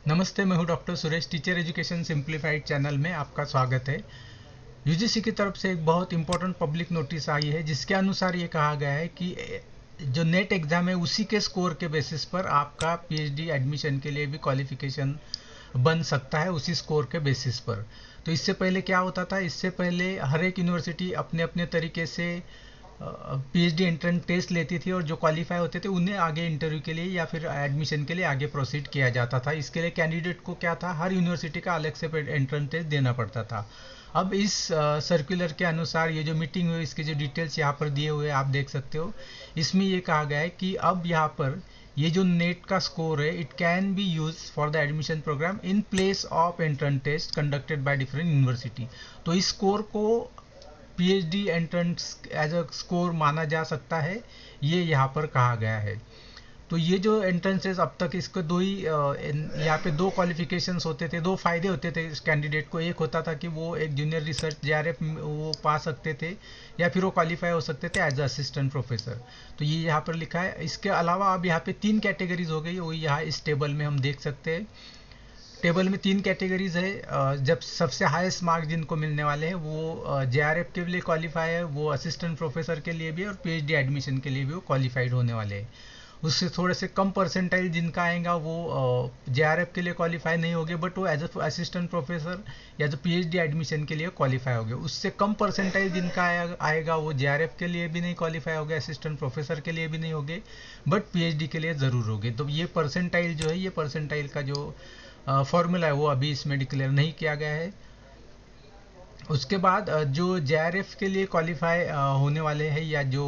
नमस्ते, मैं हूं doctor Suresh. Teacher education simplified channel में आपका स्वागत है। यूजीसी की तरफ से एक बहुत इंपॉर्टेंट पब्लिक नोटिस आई है, जिसके अनुसार ये कहा गया है कि जो नेट एग्ज़ाम है उसी के स्कोर के बेसिस पर आपका पीएचडी एडमिशन के लिए भी क्वालिफिकेशन बन सकता है, उसी स्कोर के बेसिस पर। तो इससे पहले क्या होता था? इससे पहले हर एक यूनिवर्सिटी अपने अपने तरीके से पीएचडी एंट्रेंस टेस्ट लेती थी, और जो क्वालिफाई होते थे उन्हें आगे इंटरव्यू के लिए या फिर एडमिशन के लिए आगे प्रोसीड किया जाता था। इसके लिए कैंडिडेट को क्या था, हर यूनिवर्सिटी का अलग से एंट्रेंस टेस्ट देना पड़ता था। अब इस सर्कुलर के अनुसार ये जो मीटिंग हुई, इसके जो डिटेल्स यहाँ पर दिए हुए आप देख सकते हो। इसमें ये कहा गया है कि अब यहाँ पर ये जो नेट का स्कोर है, it can be use for the admission program in place of entrance test conducted by different university. तो इस स्कोर को PhD entrance as a score माना जा सकता है, ये यहाँ पर कहा गया है। तो ये जो एंट्रेंसेस अब तक, इसको दो ही यहाँ पे दो क्वालिफिकेशंस होते थे, दो फायदे होते थे इस कैंडिडेट को। एक होता था कि वो एक जूनियर रिसर्च जेआरएफ वो पा सकते थे, या फिर वो क्वालिफाई हो सकते थे एज असिस्टेंट प्रोफेसर। तो ये यहाँ पर लिखा है। इसके अलावा अब यहाँ पे तीन कैटेगरीज हो गई, वो यहाँ इस टेबल में हम देख सकते हैं। टेबल में तीन कैटेगरीज है। जब सबसे हाईएस्ट मार्क जिनको मिलने वाले हैं वो जेआरएफ के लिए क्वालिफाई है, वो असिस्टेंट प्रोफेसर के लिए भी, और पीएचडी एडमिशन के लिए भी वो क्वालिफाइड होने वाले हैं। उससे थोड़े से कम परसेंटाइल जिनका आएगा वो जेआरएफ के लिए क्वालिफाई नहीं होंगे, बट वो एज असिस्टेंट प्रोफेसर या जो पीएचडी एडमिशन के लिए क्वालिफाई होंगे। उससे कम परसेंटाइल जिनका आएगा वो जेआरएफ के लिए भी नहीं क्वालिफाई होंगे, असिस्टेंट प्रोफेसर के लिए भी नहीं होंगे, बट पीएचडी के लिए ज़रूर होंगे। तो ये परसेंटाइल जो है, ये परसेंटाइल का जो फॉर्मूला है वो अभी इसमें डिक्लेयर नहीं किया गया है। उसके बाद जो जेआरएफ के लिए क्वालिफाई होने वाले हैं, या जो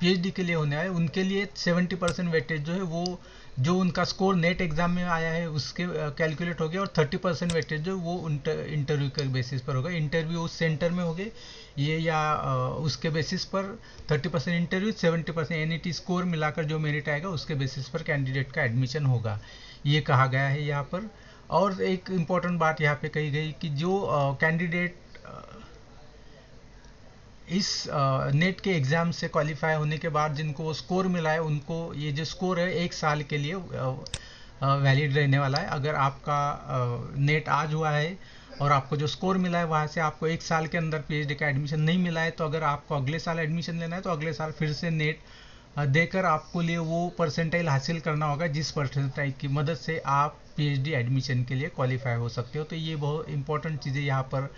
पीएचडी के लिए होने वाले, उनके लिए 70% वेटेज जो है वो जो उनका स्कोर नेट एग्जाम में आया है उसके कैलकुलेट हो गया, और 30% वेटेज जो वो इंटरव्यू के बेसिस पर होगा। इंटरव्यू उस सेंटर में होंगे ये, या उसके बेसिस पर 30% इंटरव्यू, 70% एनईटी स्कोर मिलाकर जो मेरिट आएगा उसके बेसिस पर कैंडिडेट का एडमिशन होगा, ये कहा गया है यहाँ पर। और एक इम्पॉर्टेंट बात यहाँ पे कही गई कि जो कैंडिडेट इस नेट के एग्ज़ाम से क्वालिफाई होने के बाद जिनको वो स्कोर मिला है, उनको ये जो स्कोर है 1 साल के लिए वैलिड रहने वाला है। अगर आपका नेट आज हुआ है और आपको जो स्कोर मिला है वहाँ से आपको 1 साल के अंदर पीएचडी का एडमिशन नहीं मिला है, तो अगर आपको अगले साल एडमिशन लेना है तो अगले साल फिर से नेट देकर आपको लिए वो परसेंटाइल हासिल करना होगा, जिस परसेंटाइल की मदद से आप पीएचडी एडमिशन के लिए क्वालिफाई हो सकते हो। तो ये बहुत इंपॉर्टेंट चीज़ें यहाँ पर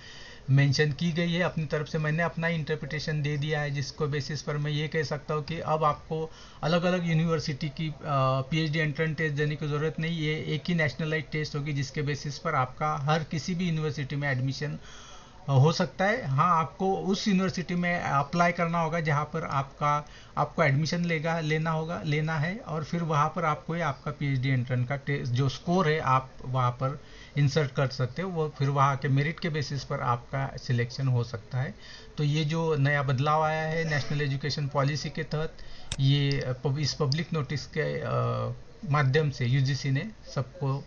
मेंशन की गई है। अपनी तरफ से मैंने अपना इंटरप्रिटेशन दे दिया है, जिसको बेसिस पर मैं ये कह सकता हूँ कि अब आपको अलग अलग यूनिवर्सिटी की पीएचडी एंट्रेंस टेस्ट देने की ज़रूरत नहीं। ये एक ही नेशनलाइज टेस्ट होगी, जिसके बेसिस पर आपका हर किसी भी यूनिवर्सिटी में एडमिशन हो सकता है। हाँ, आपको उस यूनिवर्सिटी में अप्लाई करना होगा जहाँ पर आपको एडमिशन लेना है, और फिर वहाँ पर आपको आपका पीएचडी एंट्रेंस का टेस्ट जो स्कोर है आप वहाँ पर इंसर्ट कर सकते हो, वो फिर वहाँ के मेरिट के बेसिस पर आपका सिलेक्शन हो सकता है। तो ये जो नया बदलाव आया है नेशनल एजुकेशन पॉलिसी के तहत, ये इस पब्लिक नोटिस के माध्यम से यूजीसी ने सबको